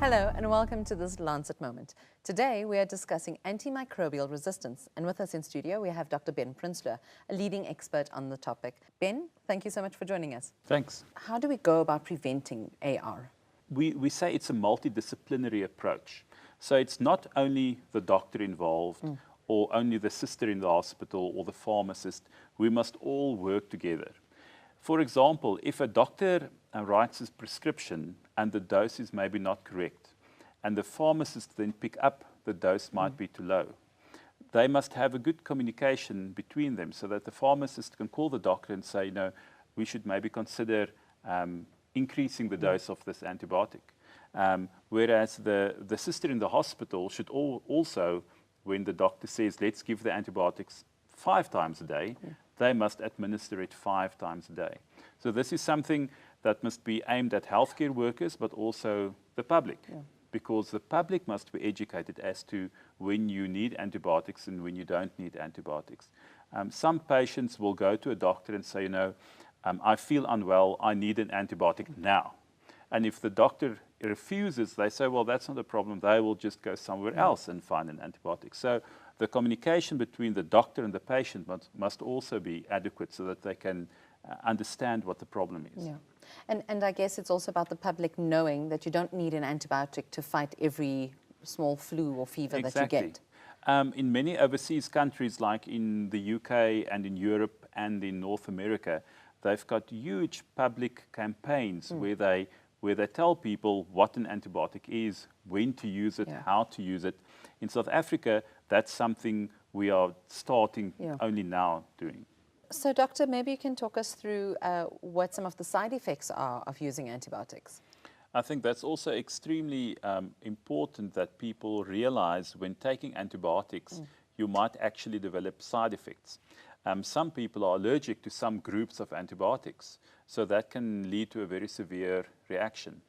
Hello and welcome to this Lancet Moment. Today we are discussing antimicrobial resistance, and with us in studio we have Dr. Prinsloo, a leading expert on the topic. Ben, thank you so much for joining us. Thanks. How do we go about preventing AR? We say it's a multidisciplinary approach. So it's not only the doctor involved or only the sister in the hospital or the pharmacist. We must all work together. For example, if a doctor writes his prescription and the dose is maybe not correct, and the pharmacist then pick up the dose might be too low, they must have a good communication between them so that the pharmacist can call the doctor and say, we should maybe consider increasing the dose of this antibiotic. Whereas the sister in the hospital should also, when the doctor says, let's give the antibiotics 5 times a day, they must administer it 5 times a day. So this is something that must be aimed at healthcare workers, but also the public, because the public must be educated as to when you need antibiotics and when you don't need antibiotics. Some patients will go to a doctor and say, I feel unwell, I need an antibiotic now. And if the doctor refuses, they say, well, that's not a problem. They will just go somewhere else and find an antibiotic. So the communication between the doctor and the patient must also be adequate so that they can understand what the problem is. Yeah. And I guess it's also about the public knowing that you don't need an antibiotic to fight every small flu or fever that you get. In many overseas countries, like in the UK and in Europe and in North America, they've got huge public campaigns where they tell people what an antibiotic is, when to use it, how to use it. In South Africa, that's something we are starting only now doing. So, Doctor, maybe you can talk us through what some of the side effects are of using antibiotics. I think that's also extremely important that people realize when taking antibiotics, you might actually develop side effects. Some people are allergic to some groups of antibiotics, so that can lead to a very severe reaction.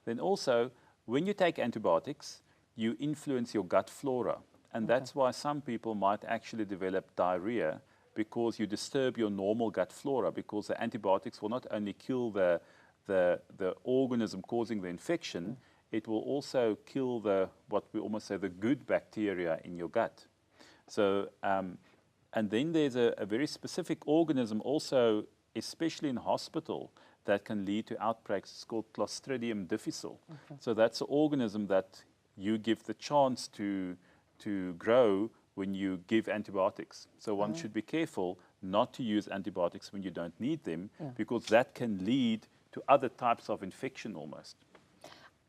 Then also, when you take antibiotics, you influence your gut flora, and that's why some people might actually develop diarrhea, because you disturb your normal gut flora, because the antibiotics will not only kill the organism causing the infection, it will also kill what we almost say the good bacteria in your gut. So, and then there's a very specific organism also, especially in hospital, that can lead to outbreaks. It's called Clostridium difficile. So that's an organism that you give the chance to grow when you give antibiotics. So one should be careful not to use antibiotics when you don't need them, because that can lead to other types of infection almost.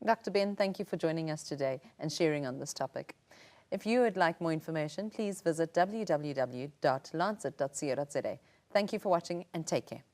Dr. Ben, thank you for joining us today and sharing on this topic. If you would like more information, please visit www.lancet.co.za. Thank you for watching and take care.